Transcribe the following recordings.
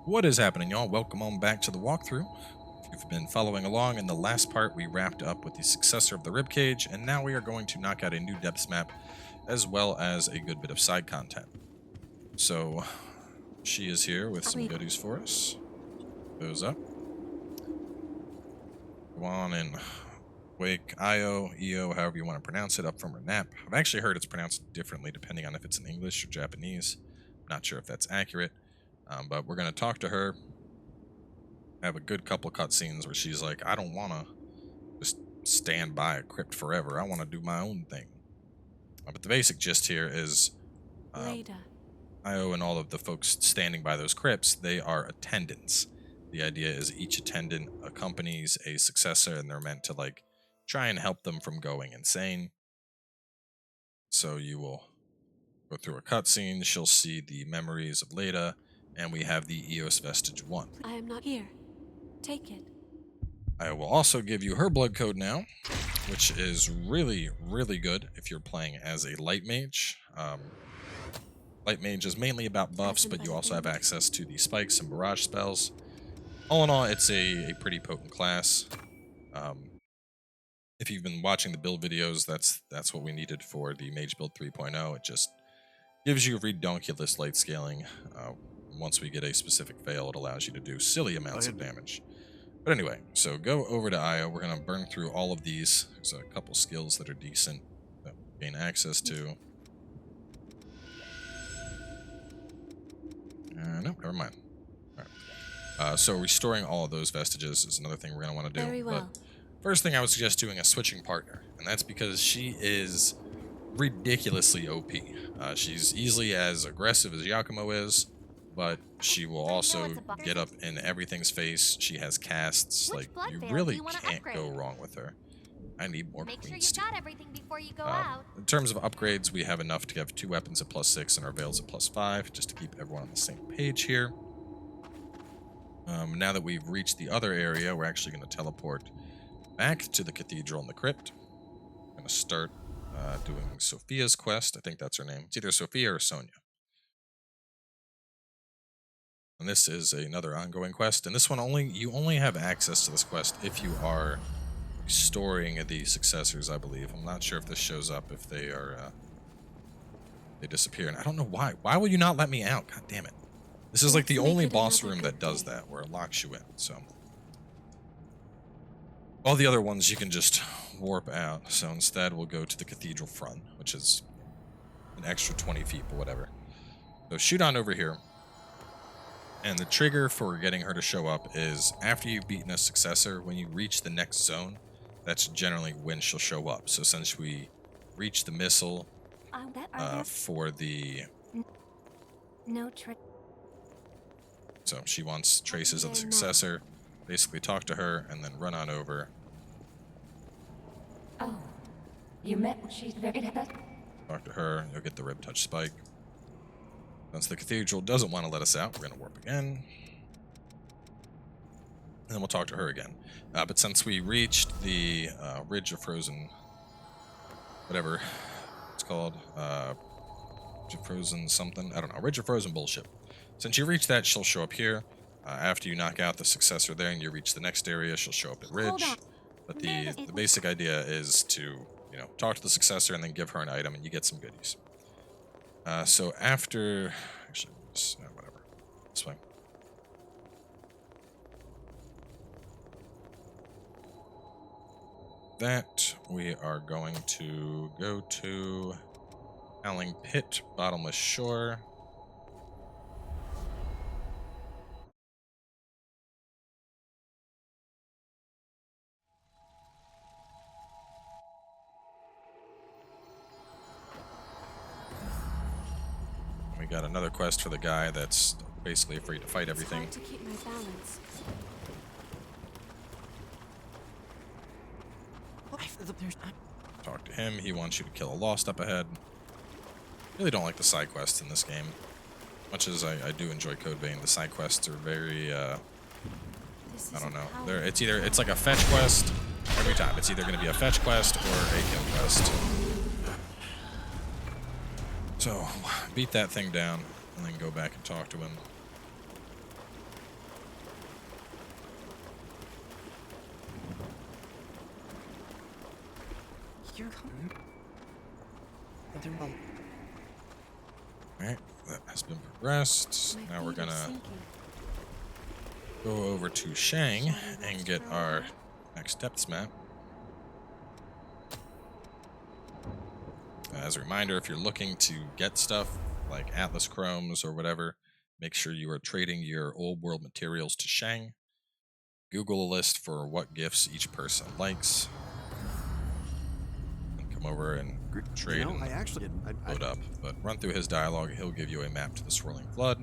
What is happening, y'all? Welcome on back to the walkthrough. If you've been following along, in the last part we wrapped up with the successor of the ribcage, and now we are going to knock out a new depths map, as well as a good bit of side content. So, she is here with some goodies for us. Those up. Go on and wake Io, Io, however you want to pronounce it, up from her nap. I've actually heard it's pronounced differently depending on if it's in English or Japanese. Not sure if that's accurate, but we're going to talk to her. Have a good couple cutscenes where she's like, I don't want to just stand by a crypt forever. I want to do my own thing. But the basic gist here is Io and all of the folks standing by those crypts, they are attendants. The idea is each attendant accompanies a successor, and they're meant to like try and help them from going insane. So you will go through a cutscene, she'll see the memories of Leda, and we have the Eos Vestige 1. I am not here. Take it. I will also give you her blood code now, which is really, really good if you're playing as a light mage. Light mage is mainly about buffs, but you also have access to the spikes and barrage spells. All in all, it's a pretty potent class. If you've been watching the build videos, that's what we needed for the Mage Build 3.0. It just gives you redonkulous light scaling. Once we get a specific fail, it allows you to do silly amounts of damage. But anyway, so go over to Io. We're going to burn through all of these. There's a couple skills that are decent that we gain access to. No, never mind. All right. So restoring all of those vestiges is another thing we're going to want to do. Very well. But first thing I would suggest doing is switching partner. And that's because she is ridiculously OP. She's easily as aggressive as Yakumo is, but she will also get up in everything's face. She has casts. Like, you really can't go wrong with her. I need more Make sure queens. you got everything before you go out. In terms of upgrades, we have enough to have 2 weapons at +6 and our veils at +5, just to keep everyone on the same page here. Now that we've reached the other area, we're actually going to teleport back to the cathedral and the crypt. I'm going to start doing Sophia's quest. I think that's her name. It's either Sophia or Sonia. And this is another ongoing quest. And this one you only have access to this quest if you are restoring the successors, I believe. I'm not sure if this shows up if they are they disappear. And I don't know why. Why will you not let me out? God damn it. This is like the only boss room that does that, where it locks you in. So all the other ones you can just warp out. So instead we'll go to the cathedral front, which is an extra 20 feet or whatever. So shoot on over here. And the trigger for getting her to show up is after you've beaten a successor, when you reach the next zone, that's generally when she'll show up. So since we reached the missile for the... No trick. So she wants traces of the successor. Basically talk to her and then run on over. Oh, you met? She's very good. Talk to her. You'll get the rib touch spike. Since the cathedral doesn't want to let us out, we're going to warp again. And then we'll talk to her again. But since we reached the Ridge of Frozen... whatever it's called. Ridge of Frozen something. I don't know. Ridge of Frozen bullshit. Since you reach that, she'll show up here. After you knock out the successor there and you reach the next area, she'll show up at Ridge. But the basic idea is to, you know, talk to the successor and then give her an item and you get some goodies. So after... Actually, whatever. This way. That, we are going to go to Howling Pit, Bottomless Shore. We got another quest for the guy that's basically free to fight everything. It's hard to keep my balance. Talk to him. He wants you to kill a lost up ahead. Really don't like the side quests in this game. Much as I do enjoy Code Vein, the side quests are very I don't know. It's like a fetch quest every time. It's either going to be a fetch quest or a kill quest. So beat that thing down and then go back and talk to him. Alright, that has been progressed. My Now we're feet are gonna sinking. go over to Shang and get our next depths map. As a reminder, if you're looking to get stuff like Atlas Chromes or whatever, make sure you are trading your old world materials to Shang. Google a list for what gifts each person likes. And come over and trade and I actually didn't. load up. But run through his dialogue, he'll give you a map to the Swirling Flood.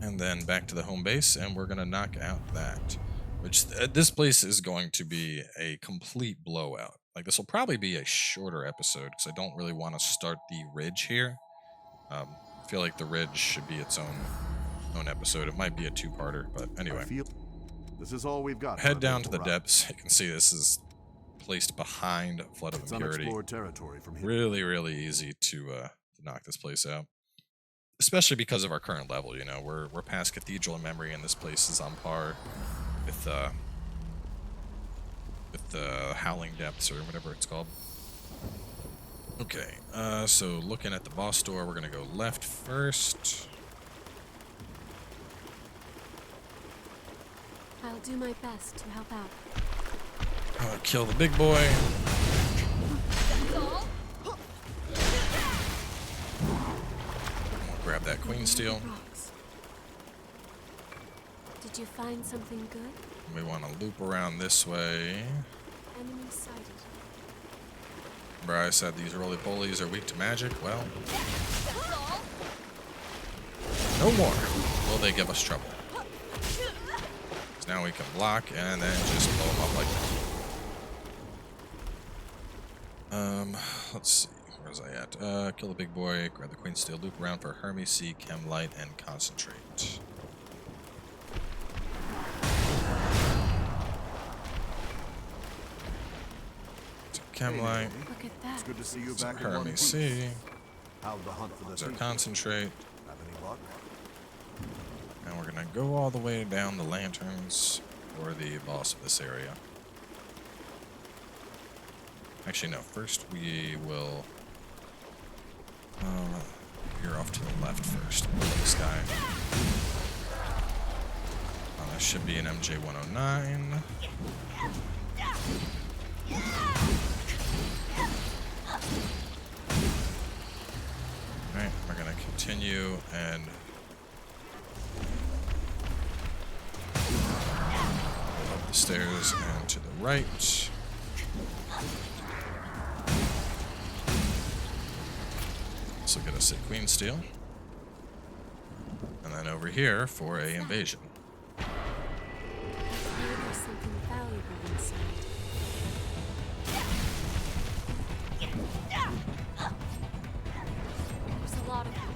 And then back to the home base, and we're going to knock out that. Which, this place is going to be a complete blowout. Like, this will probably be a shorter episode, because I don't really want to start the ridge here. I feel like the ridge should be its own episode. It might be a two-parter, but anyway. This is all we've got. Head down to the depths. You can see this is placed behind Flood of Impurity. Unexplored territory from here. Really, really easy to knock this place out. Especially because of our current level, you know. We're past Cathedral and Memory, and this place is on par with the Howling Depths, or whatever it's called. Okay, so looking at the boss door, we're gonna go left first. I'll do my best to help out. Kill the big boy. Grab that Queen Steel. Rocks. Did you find something good? We want to loop around this way. Enemy sighted. Remember I said these roly-polies are weak to magic? Well, no more will they give us trouble. So now we can block and then just blow them up like that. Let's see. Where's I at? Kill the big boy, grab the Queen Steel, loop around for Hermes, Sea, Chem Light, and Concentrate. Chem Light. Look at that. It's good to see you Some back in one Hermes piece. Sea. How's the hunt for the There's our thief? Concentrate. Have any luck? And we're gonna go all the way down the lanterns for the boss of this area. Actually, no. First, we will. You're off to the left first. This guy. That should be an MJ-109. Alright, we're gonna continue and go up the stairs and to the right. This will get us a Queen Steel. And then over here for a invasion. Maybe there's something valuable inside. There's a lot of them.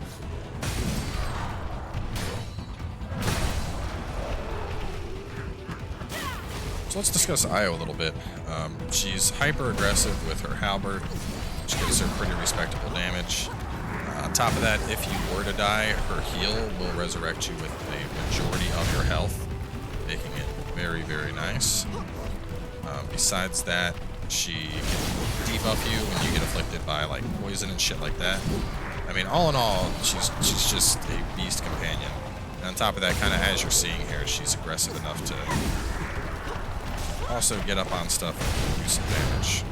So let's discuss Io a little bit. She's hyper aggressive with her halberd, which gives her pretty respectable damage. On top of that, if you were to die, her heal will resurrect you with a majority of your health, making it very, very nice. Besides that, she can debuff you when you get afflicted by like poison and shit like that. I mean, all in all, she's just a beast companion. And on top of that, kind of as you're seeing here, she's aggressive enough to also get up on stuff and do some damage.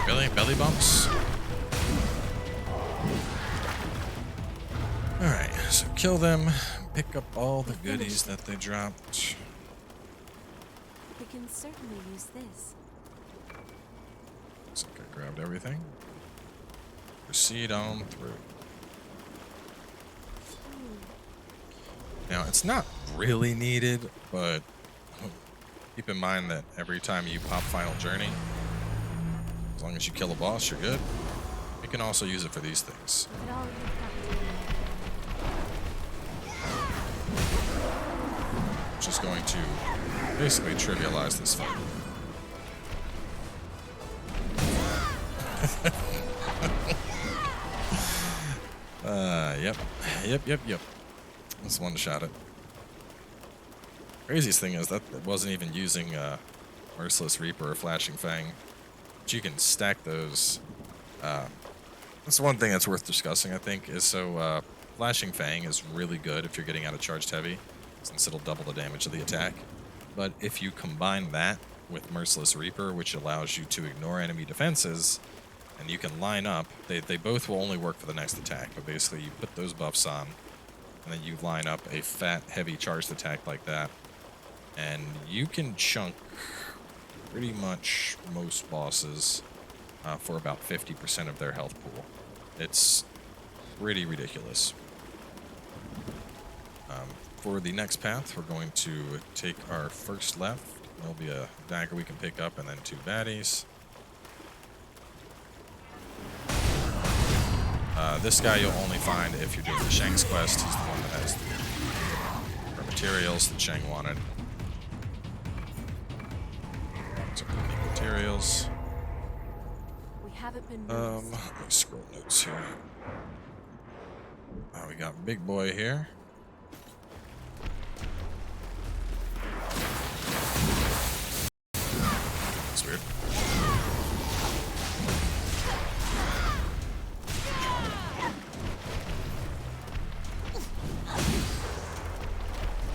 Really? Belly bumps? Alright, so kill them, pick up all the goodies that they dropped. We can certainly use this. Looks like I grabbed everything. Proceed on through. Now, it's not really needed, but keep in mind that every time you pop Final Journey, as long as you kill a boss, you're good. You can also use it for these things. It all looked up Which is going to basically trivialize this fight. Yep. That's one shot it. Craziest thing is that it wasn't even using Merciless Reaper or Flashing Fang. But you can stack those. That's one thing that's worth discussing, I think, is so Flashing Fang is really good if you're getting out of charged heavy, since it'll double the damage of the attack. But if you combine that with Merciless Reaper, which allows you to ignore enemy defenses, and you can line up, they both will only work for the next attack, but basically you put those buffs on, and then you line up a fat, heavy charged attack like that, and you can chunk pretty much most bosses for about 50% of their health pool. It's pretty ridiculous. For the next path, we're going to take our first left. There'll be a dagger we can pick up, and then 2 baddies. This guy you'll only find if you're doing the Shang's quest. He's the one that has the materials that Shang wanted. So materials. We haven't been Let noticed. me scroll notes here. We got Big Boy here. That's weird.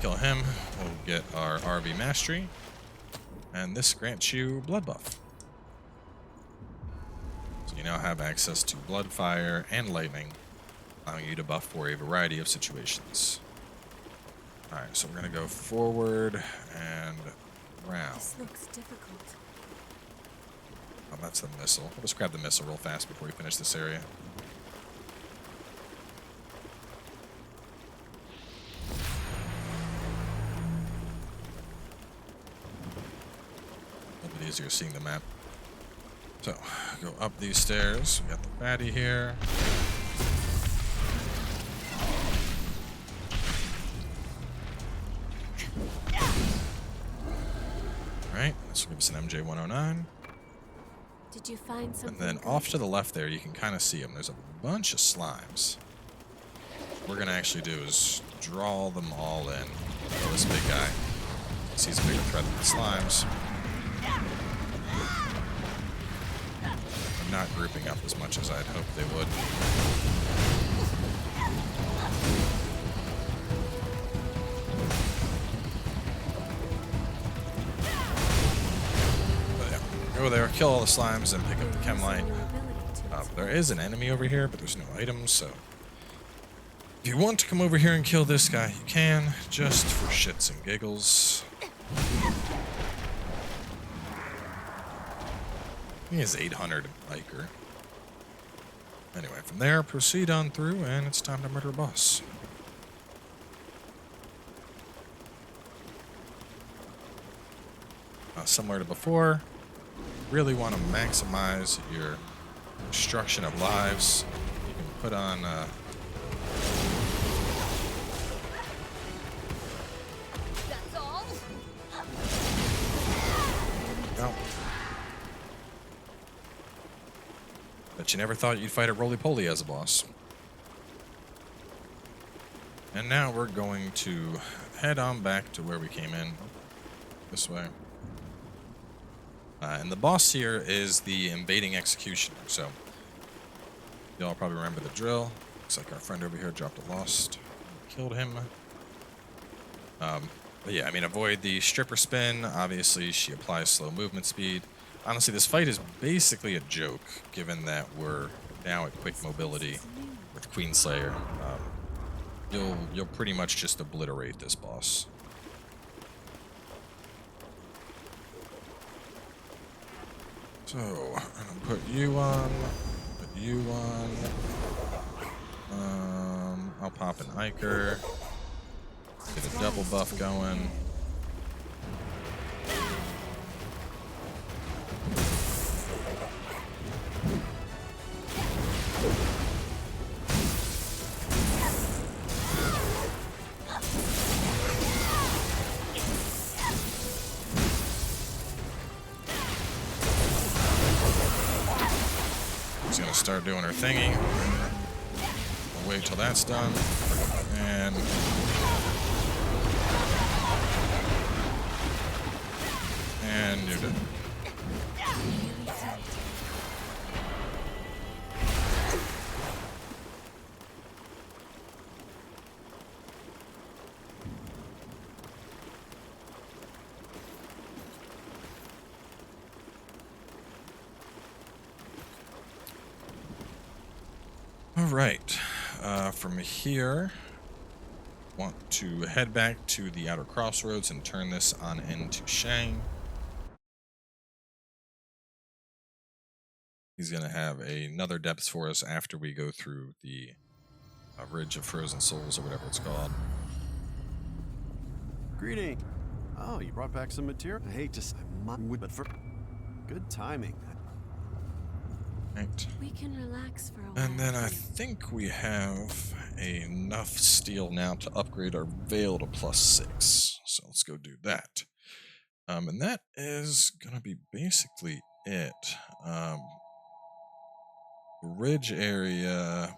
Kill him. We'll get our RV mastery. And this grants you blood buff. So you now have access to blood, fire, and lightning, allowing you to buff for a variety of situations. Alright, so we're going to go forward and round. This looks difficult. Oh, that's the missile. We'll just grab the missile real fast before we finish this area. A little bit easier seeing the map. So, go up these stairs. We got the baddie here. Alright, this will give us an MJ-109. Did you find something? And then good? off to the left there, you can kind of see them. There's a bunch of slimes. What we're going to actually do is draw them all in. Kill this big guy. He's a bigger threat than the slimes. They're not grouping up as much as I'd hoped they would. But yeah, go there, kill all the slimes, and pick up the chem light. There is an enemy over here, but there's no items, so if you want to come over here and kill this guy, you can, just for shits and giggles. He is 800 Iker. Anyway, from there, proceed on through, and it's time to murder a boss. Similar to before, really want to maximize your destruction of lives. You can put on That's all? no. Bet you never thought you'd fight a roly-poly as a boss. And now we're going to head on back to where we came in. This way. And the boss here is the invading executioner, so y'all probably remember the drill. Looks like our friend over here dropped a lost. Killed him. But yeah, I mean, avoid the stripper spin. Obviously, she applies slow movement speed. Honestly, this fight is basically a joke, given that we're now at quick mobility with Queenslayer. You'll pretty much just obliterate this boss. So, I'm gonna put you on, put you on. I'll pop an Iker. Get a double buff going. She's gonna start doing her thingy. wait till that's done. And you're done. All right, from here, want to head back to the outer crossroads and turn this on into Shang. He's going to have another depth for us after we go through the Ridge of Frozen Souls, or whatever it's called. Greeting. Oh, you brought back some material. I hate to say, but for good timing. Right. We can relax for a while. And then I think we have enough steel now to upgrade our Veil to +6. So let's go do that. And that is going to be basically it. The ridge area...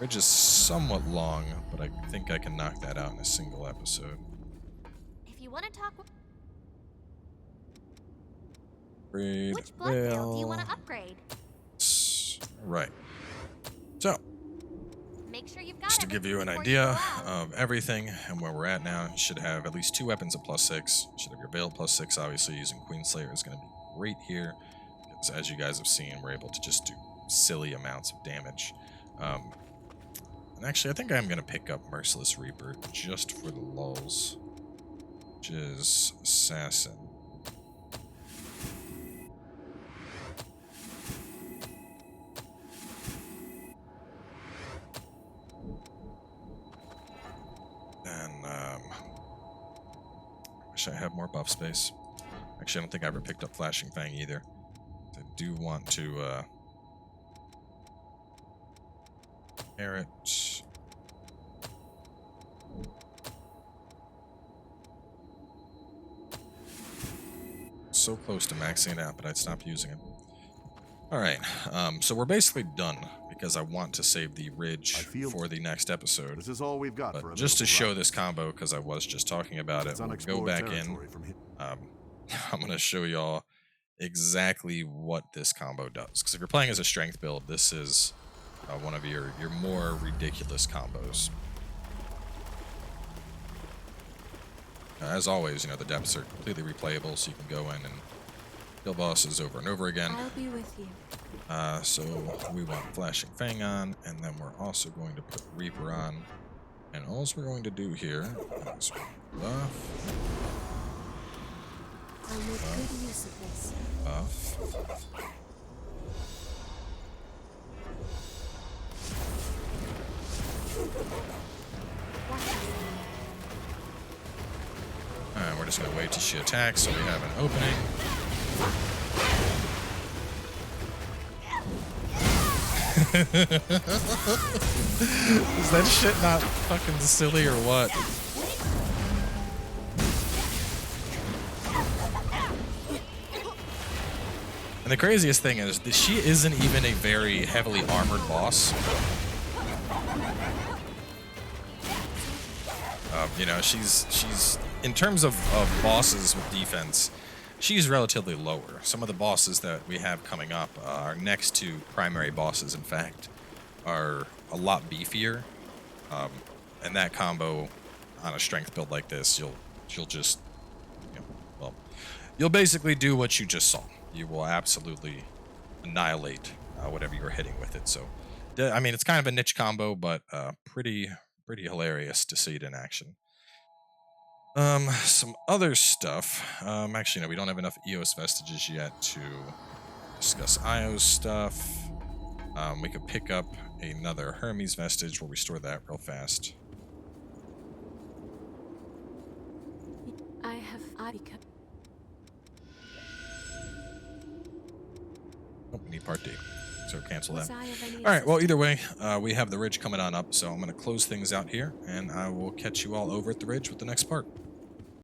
Ridge is somewhat long, but I think I can knock that out in a single episode. If you want to talk, Upgrade which blood veil do you want to upgrade? Right. So, Make sure you've got just to give you an everything idea before you go out. of everything and where we're at now, you should have at least 2 weapons at +6. You should have your Veil +6. Obviously, using Queenslayer is going to be great here, because as you guys have seen, we're able to just do silly amounts of damage. And actually, I think I'm going to pick up Merciless Reaper just for the lulz, which is Assassin. And wish I had more buff space. Actually, I don't think I ever picked up Flashing Fang either. I do want to Merit. So close to maxing it out, but I'd stop using it. Alright, so we're basically done, because I want to save the ridge for the next episode. This is all we've got for But a just to little show ride. this combo, because I was just talking about it, It's we'll go unexplored back in. territory from here. I'm going to show y'all exactly what this combo does. Because if you're playing as a strength build, this is one of your more ridiculous combos. As always, you know, the depths are completely replayable, so you can go in and kill bosses over and over again. I'll be with you. So we want Flashing Fang on, and then we're also going to put Reaper on. And all we're going to do here is buff, I'll make good use of this. buff, and we're just going to wait till she attacks so we have an opening. Is that shit not fucking silly or what? And the craziest thing is that she isn't even a very heavily armored boss. You know, she's in terms of bosses with defense, she's relatively lower. Some of the bosses that we have coming up, our next 2 primary bosses, in fact, are a lot beefier. And that combo on a strength build like this, you'll just, you know, well, you'll basically do what you just saw. You will absolutely annihilate whatever you're hitting with it. So, I mean, it's kind of a niche combo, but pretty hilarious to see it in action. Some other stuff. Actually, no, we don't have enough EOS vestiges yet to discuss IO's stuff. We could pick up another Hermes vestige. We'll restore that real fast. I become. Oh, we need part D. So cancel that. Was I of any Alright, well, assistance? either way, we have the ridge coming on up, so I'm going to close things out here, and I will catch you all over at the ridge with the next part.